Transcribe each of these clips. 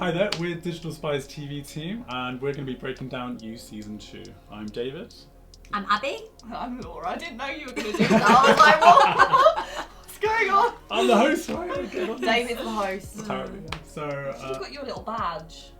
Hi there, we're Digital Spies TV team, and we're going to be breaking down You Season 2. I'm David. I'm Abby. I'm Laura. I didn't know you were going to do that. I was like, what? What's going on? I'm the host, right? Okay, David's the host. apparently. So, You've got your little badge.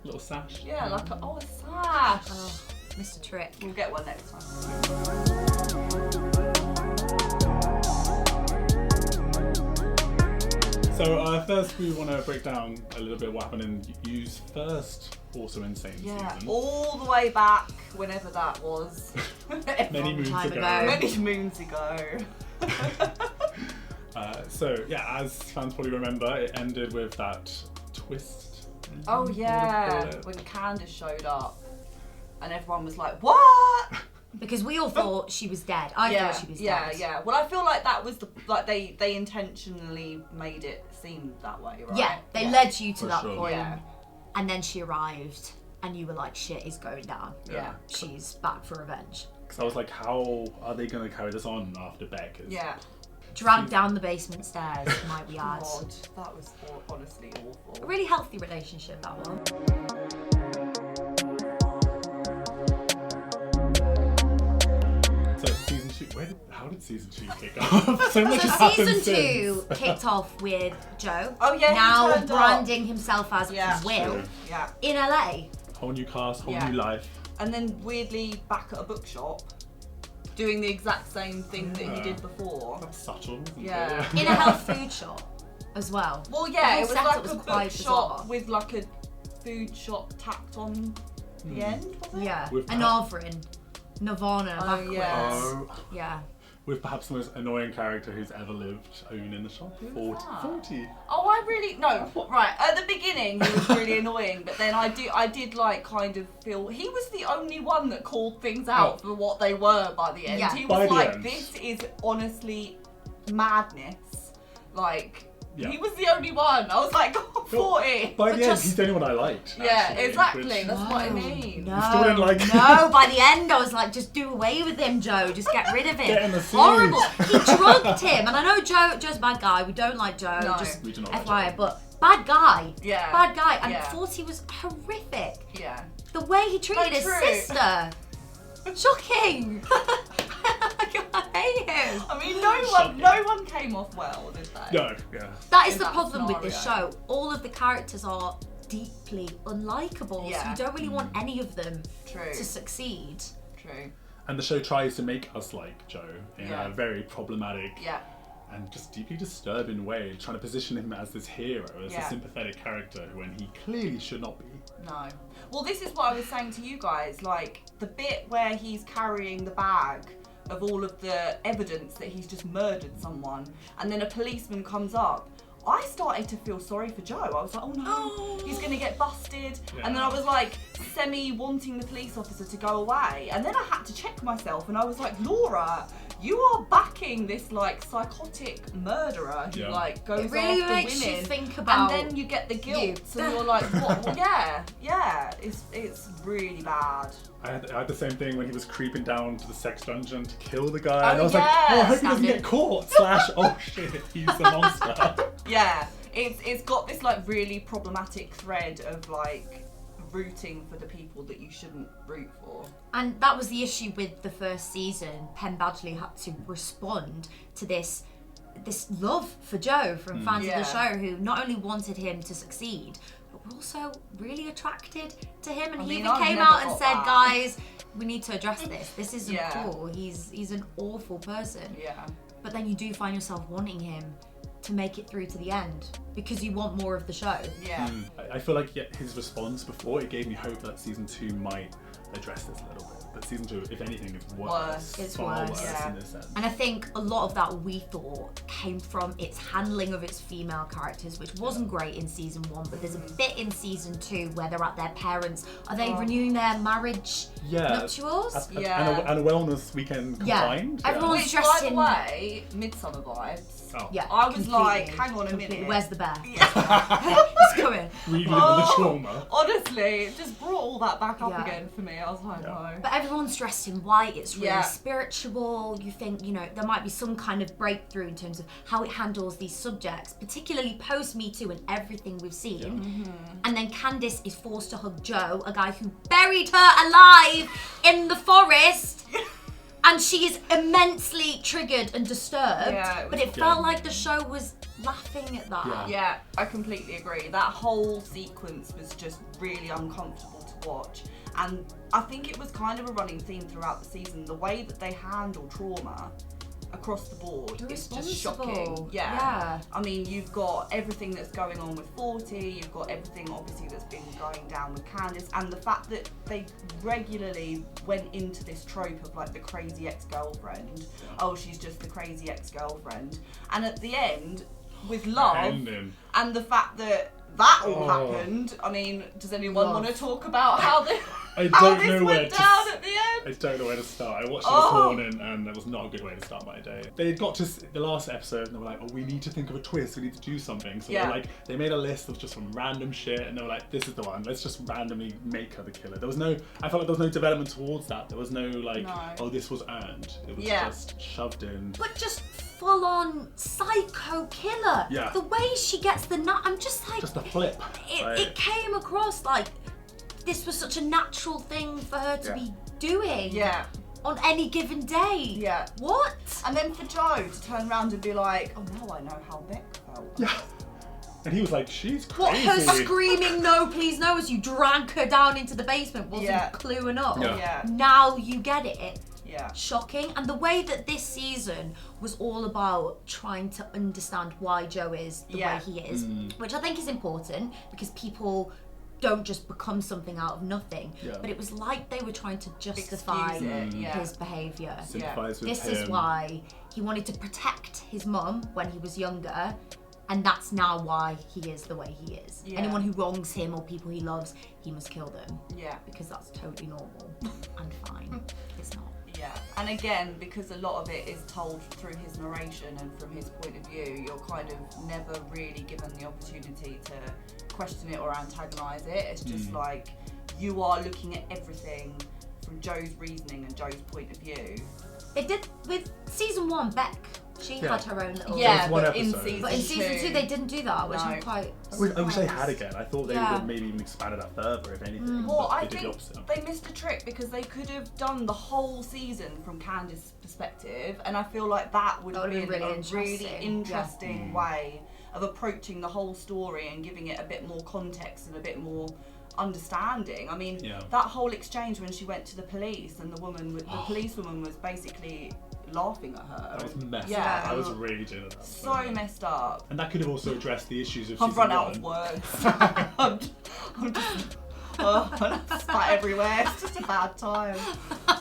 little sash. Yeah, like a sash. Oh, Mr. Trick. We'll get one next time. So, first we want to break down a little bit what happened in You's first Also Insane Yeah, season. all the way back, whenever that was. Many moons time ago. ago. Many moons ago. As fans probably remember, it ended with that twist. Oh What yeah, do you call it? when Candace showed up, and everyone was like, "What?" Because we all thought she was dead. I thought she was dead. Yeah. Well, I feel like that was they intentionally made it seem that way, right? Yeah, they led you to For that sure. point. Yeah. And then she arrived, and you were like, shit is going down. Yeah. She's back for revenge. Because I was like, how are they going to carry this on after Beck? Yeah. Dragged down the basement stairs, might we add. God, that was honestly A awful. really healthy relationship, that one. So season 2, how did season 2 kick off? So much So has happened season 2 since. kicked off with Joe. Oh yeah, he Now turned branding himself as Yeah. Will True. Yeah. in LA. Whole new cast, whole Yeah. new life. And then weirdly back at a bookshop, doing the exact same thing that he Yeah. did before. That's subtle, isn't Yeah. it? In a health food shop as well. Well, The yeah, whole it was setup like was a quite bookshop bizarre. with like a food shop tacked on the end, was it? Yeah, With an offering. Nirvana Oh, backwards. yeah. Oh, Yeah. with perhaps the most annoying character who's ever lived owning the shop. Who was 40. that? 40. Oh, I really no. Right at the beginning, he was really annoying, but then I did like kind of feel he was the only one that called things out for what they were by the end. Yeah. He By was the like, end. "This is honestly madness." Like Yeah. he was the only one. I was like, "God, 40." By But the end, just- he's the only one I liked. Yeah, actually, exactly. which- That's what I mean. No, still didn't like him. no. By the end, I was like, just do away with him, Joe. Just get rid of him. Get in the series. Horrible. He drugged him, and I know Joe's a bad guy. We don't like Joe. No. Just We do not like FYI, Joe. but bad guy. Yeah. Bad guy. And Yeah. 40 was horrific. Yeah. The way he treated Like, his true. sister. Shocking. I hate him. I mean, Shocking. no one came off well, did they? No, yeah. That is in the that problem with this scenario. show. All of the characters are deeply unlikable, so Yeah. you don't really want any of them True. to succeed. True. And the show tries to make us like Joe in Yeah. a very problematic Yeah. and just deeply disturbing way, trying to position him as this hero, as Yeah. a sympathetic character when he clearly should not be. No. Well, this is what I was saying to you guys. Like, the bit where he's carrying the bag of all of the evidence that he's just murdered someone, and then a policeman comes up. I started to feel sorry for Joe. I was like, oh no, he's gonna get busted. Yeah. And then I was like, wanting the police officer to go away. And then I had to check myself, and I was like, Laura, you are backing this like psychotic murderer who Yeah. like goes It really after makes women. you think about And then you get the guilt, you. so you're like, what? Well, yeah, it's really bad. I had the same thing when he was creeping down to the sex dungeon to kill the guy, and Oh, I was like, oh, I hope he doesn't standard. get caught. Slash, oh shit, he's a monster. Yeah, it's got this like really problematic thread of like rooting for the people that you shouldn't root for. And that was the issue with the first season. Penn Badgley had to respond to this love for Joe from fans of Yeah. the show who not only wanted him to succeed, but were also really attracted to him. And I he mean, even I've came never out and got said, that. guys, we need to address this. This isn't Yeah. cool. He's an awful person. Yeah. But then you do find yourself wanting him to make it through to the end because you want more of the show. Yeah. I feel like his response before, it gave me hope that season 2 might address this a little bit. But season 2, if anything, is worse. Worse. It's far worse. worse Yeah. in this sense. And I think a lot of that we thought came from its handling of its female characters, which wasn't great in season 1, but there's a bit in season 2 where they're at their parents. Are they renewing their marriage nuptials? Yeah. And a wellness weekend Yeah. combined. Everyone- Which, dressed by the in- way, Midsummer vibes. Oh. Yeah, I was like, completely, hang on a completely. minute. Where's the bear? Yeah. It's coming. Reliving the trauma. Honestly, it just brought all that back up Yeah. again for me. I was like, Yeah. no. But everyone's dressed in white, it's really Yeah. spiritual. You think, you know, there might be some kind of breakthrough in terms of how it handles these subjects, particularly post Me Too and everything we've seen. And then Candice is forced to hug Joe, a guy who buried her alive in the forest. And she is immensely triggered and disturbed. Yeah, but it felt like the show was laughing at that. Yeah, I completely agree. That whole sequence was just really uncomfortable to watch. And I think it was kind of a running theme throughout the season. The way that they handle trauma across the board is just shocking. Yeah. I mean, you've got everything that's going on with 40, you've got everything obviously that's been going down with Candice, and the fact that they regularly went into this trope of like the crazy ex-girlfriend. Oh, she's just the crazy ex-girlfriend. And at the end, with Love, and the fact that all happened, I mean, does anyone want to talk about how this I don't know went down at the end? I don't know where to start. I watched it this morning and that was not a good way to start my day. They got to the last episode and they were like, oh, we need to think of a twist, we need to do something. So they made a list of just some random shit and they were like, this is the one, let's just randomly make her the killer. I felt like there was no development towards that. There was no oh, this was earned. It was just shoved in. But just full on psycho killer. Yeah. The way she gets the nut, I'm just like... Just a flip. It came across like this was such a natural thing for her to be doing. Yeah. On any given day. Yeah. What? And then for Joe to turn around and be like, oh, now I know how Beck felt. Yeah. And he was like, she's crazy. What, her screaming no, please no, as you drag her down into the basement wasn't clue enough. Yeah. Now you get it. Yeah. Shocking. And the way that this season was all about trying to understand why Joe is the way he is, which I think is important because people don't just become something out of nothing. But it was like they were trying to justify his behaviour. Sympathise with this him. is why he wanted to protect his mum when he was younger. And that's now why he is the way he is. Anyone who wrongs him or people he loves, he must kill them. Yeah. Because that's totally normal and fine. It's not. Yeah, and again, because a lot of it is told through his narration and from his point of view, you're kind of never really given the opportunity to question it or antagonise it. It's just like, you are looking at everything from Joe's reasoning and Joe's point of view. They did with season 1, Beck. She had her own little... Yeah, one but episode. in But in season 2 they didn't do that, which I'm quite I wish they had again. I thought they would have maybe even expanded that further, if anything. Well, but I they did the think opposite. they missed a trick because they could have done the whole season from Candice's perspective, and I feel like that would have been really a really interesting way of approaching the whole story and giving it a bit more context and a bit more understanding. I mean, that whole exchange when she went to the police and the policewoman was basically laughing at her. That was messed up. I was raging at that. So messed up. And that could have also addressed the issues of I've run out of words. I'm just spat everywhere. It's just a bad time.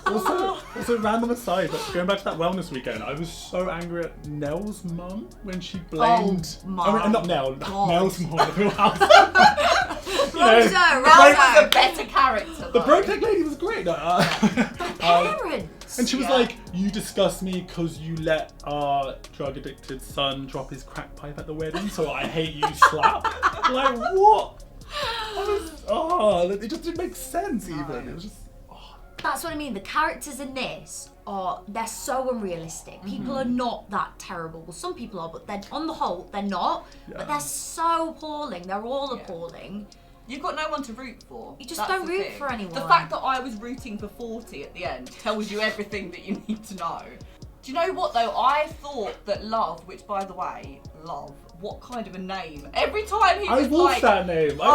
Also, random aside, but going back to that wellness weekend, I was so angry at Nell's mum when she blamed. I mean, not Nell, Nell's mum. Rosa was a better character. The Brokeneck lady was great. Parents. And she was like, you disgust me because you let our drug addicted son drop his crack pipe at the wedding, so I hate you, slap. Like, what? It just didn't make sense even. It was just... That's what I mean. The characters in this they're so unrealistic. People are not that terrible. Well, some people are, but they're, on the whole, they're not. But they're so appalling. They're all appalling. You've got no one to root for. You just don't root for anyone. The fact that I was rooting for 40 at the end tells you everything that you need to know. Do you know what though? I thought that Love, which by the way, Love, what kind of a name? Every time he was like... that name. I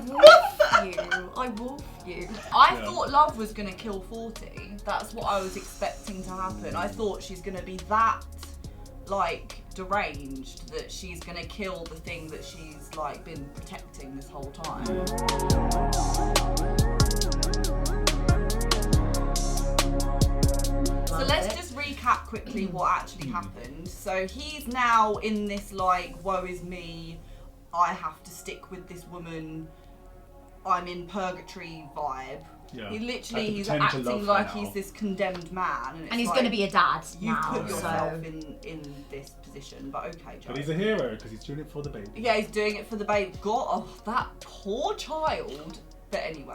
wolf you. I wolf you. I thought Love was going to kill 40. That's what I was expecting to happen. I thought she's going to be that, like, deranged that she's going to kill the thing that she's, like, been protecting this whole time. So let's just recap quickly what actually happened. So he's now in this like, woe is me, I have to stick with this woman, I'm in purgatory vibe. Yeah. He's acting like he's this condemned man. And he's going to be a dad you now. You put yourself in this position, but okay, Joe. But he's a hero because he's doing it for the baby. Yeah, he's doing it for the baby. God, that poor child. But anyway.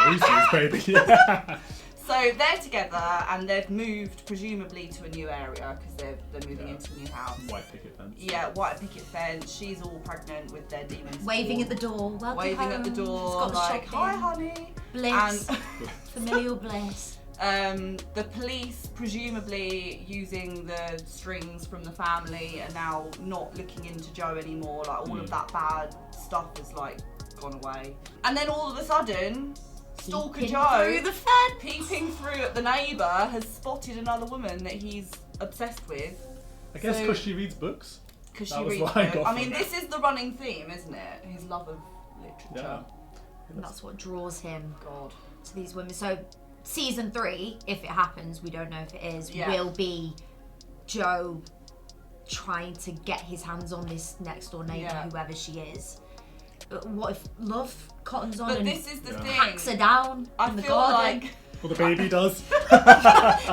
Roses, baby. Yeah. So they're together and they've moved presumably to a new area because they're moving into a new house. White picket fence. Yeah, white picket fence. She's all pregnant with their demons. Waving at the door. Welcome Waving home. at the door, Scottish like, shopping. hi honey. Bliss. And Familial bliss. the police, presumably using the strings from the family, are now not looking into Joe anymore. Like all of that bad stuff has like gone away. And then all of a sudden, Stalker Peeping Joe, through the fence. peeping through at the neighbour, has spotted another woman that he's obsessed with. I guess because she reads books. Because That she was reads what I books. got I from mean, it. this is the running theme, isn't it? His love of literature. Yeah. And that's what draws him God. to these women. So season 3, if it happens, we don't know if it is, Yeah. will be Joe trying to get his hands on this next door neighbour, Yeah. whoever she is. But what if Love cottons on But and this is the thing. hacks her down I in the feel garden? like Well, the baby does.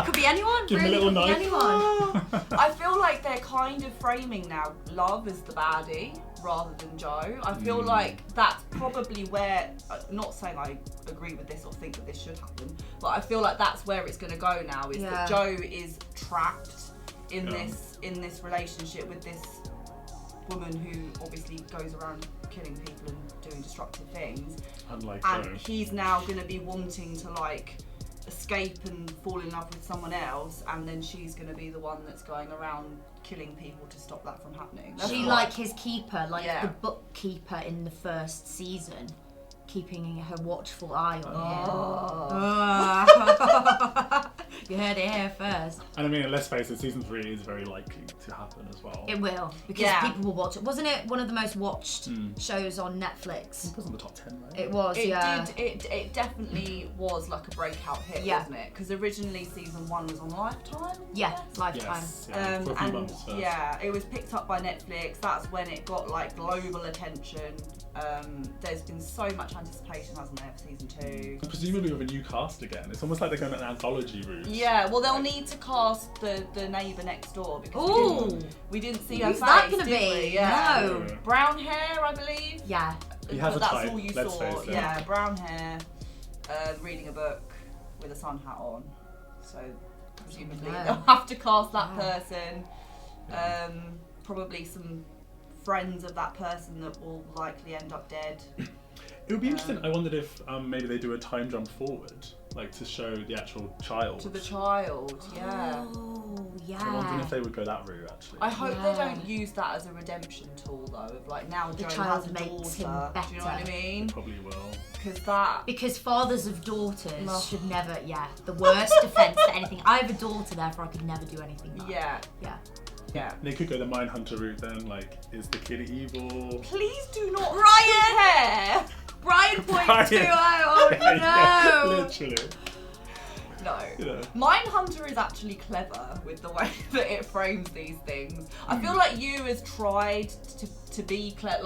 Could be anyone. Give him a really, little could be knife. anyone. I feel like they're kind of framing now Love as the baddie rather than Joe. I feel like that's probably where, not saying I agree with this or think that this should happen, but I feel like that's where it's going to go now, is that Joe is trapped in this relationship with this woman who obviously goes around killing people and doing destructive things. Unlike And Joe. he's now going to be wanting to like escape and fall in love with someone else, and then she's going to be the one that's going around killing people to stop that from happening. That's She what- like his keeper, like Yeah. the bookkeeper in the first season, keeping her watchful eye on him. You heard it here first. And I mean, let's face it, season 3 is very likely to happen as well. It will, because Yeah. people will watch it. Wasn't it one of the most watched shows on Netflix? It was in the top 10, right? It was, It yeah. it definitely was like a breakout hit, Yeah. wasn't it? Because originally season 1 was on Lifetime. Yeah, Lifetime. Yes, yeah, for a few And months first. yeah, it was picked up by Netflix. That's when it got like global attention. There's been so much anticipation, hasn't there, for season 2? Presumably with a new cast again. It's almost like they're going an anthology route. Yeah, well they'll need to cast the neighbour next door because Ooh, we didn't see her who's face, that gonna did be? we? Yeah. No. Yeah. Brown hair, I believe. Yeah. He has But a that's type, all you let's saw. face it. Yeah, brown hair, reading a book with a sun hat on. So presumably No. they'll have to cast that Yeah. person. Probably some friends of that person that will likely end up dead. It would be interesting. I wondered if maybe they do a time jump forward, like to show the actual child. To the child, yeah. Oh, yeah. I'm wondering if they would go that route actually. I hope Yeah. they don't use that as a redemption tool though, of like now The Joe child has a makes him daughter. Do you know what I better. mean? Probably will. Because that. Because fathers of daughters Ugh. should never, the worst defense to anything. I have a daughter, therefore I could never do anything bad. Yeah, Yeah. yeah. They could go the Mindhunter route then, like, is the kid evil? Please do not Ryan! compare. Brian point Brian. 2 oh no! Yeah, literally. No. Yeah. Mindhunter is actually clever with the way that it frames these things. I feel like you has tried to be clever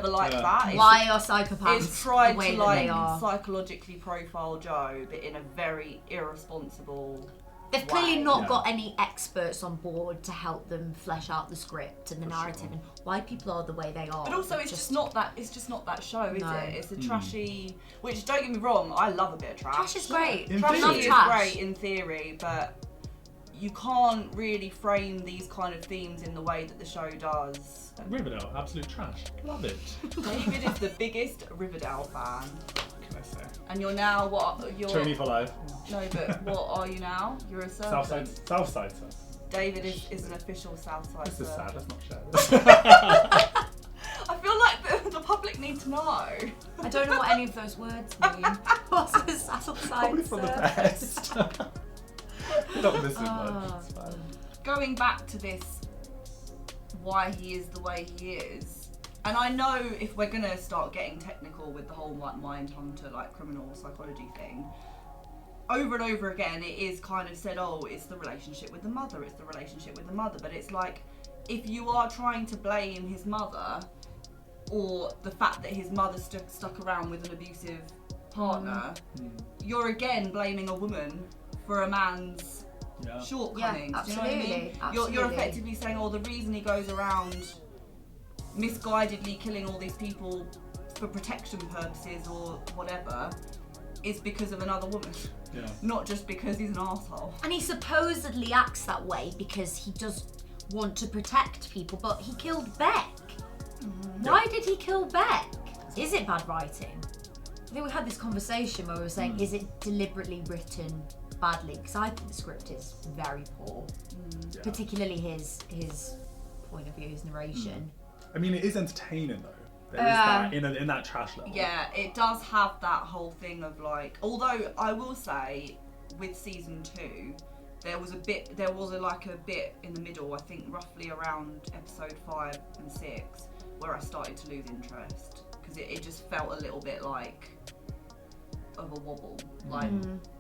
like Yeah. that. Why are psychopaths It's tried the way to that like they are? psychologically profile Joe, but in a very irresponsible. They've clearly way. not Yeah. got any experts on board to help them flesh out the script and the narrative and why people are the way they are. But also, it's just not that. It's just not that show, is No. it? It's a trashy. Which don't get me wrong, I love a bit of trash. Trash is great. In I theory. love Trashy is trash. great in theory, but you can't really frame these kind of themes in the way that the show does. Riverdale, absolute trash. Love it. David is the biggest Riverdale fan, What can I say? and you're now what? You're Tony for life. no, but what are you now? You're a servant. Southside. David is an official Southside. This is sad. servant. Let's not share this. I feel like the public need to know. I don't know what any of those words mean. What's the subtle side? Probably for the best. You're not missing much. It's fine. Going back to this, why he is the way he is, and I know if we're gonna start getting technical with the whole like Mindhunter, like criminal psychology thing, over and over again it is kind of said, oh, it's the relationship with the mother, it's the relationship with the mother, but it's like, if you are trying to blame his mother, or the fact that his mother stuck around with an abusive partner, you're again blaming a woman for a man's Yeah. shortcomings. Yeah, do you know what I mean? absolutely. You're effectively saying, oh, the reason he goes around misguidedly killing all these people for protection purposes or whatever, is because of another woman. Yeah. Not just because he's an arsehole. And he supposedly acts that way because he does want to protect people, but he killed Beck. Why did he kill Beck? Is it bad writing? I think we had this conversation where we were saying, is it deliberately written badly? Because I think the script is very poor, particularly his point of view, his narration. I mean, it is entertaining though. There is that in that trash level. Yeah, it does have that whole thing of like, although I will say with season 2, there was a bit in the middle, I think roughly around episode 5 and 6, where I started to lose interest because it just felt a little bit like of a wobble. Like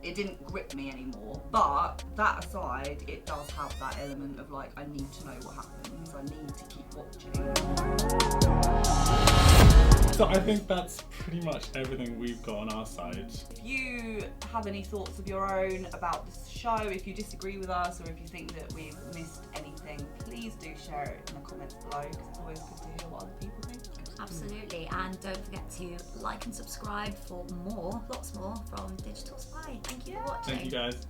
it didn't grip me anymore. But that aside, it does have that element of like, I need to know what happens. I need to keep watching. So I think that's pretty much everything we've got on our side. If you have any thoughts of your own about this show, if you disagree with us or if you think that we've missed anything, please do share it in the comments below because it's always good to hear what other people think. Absolutely, and don't forget to like and subscribe for lots more from Digital Spy. Thank you for watching. Thank you guys.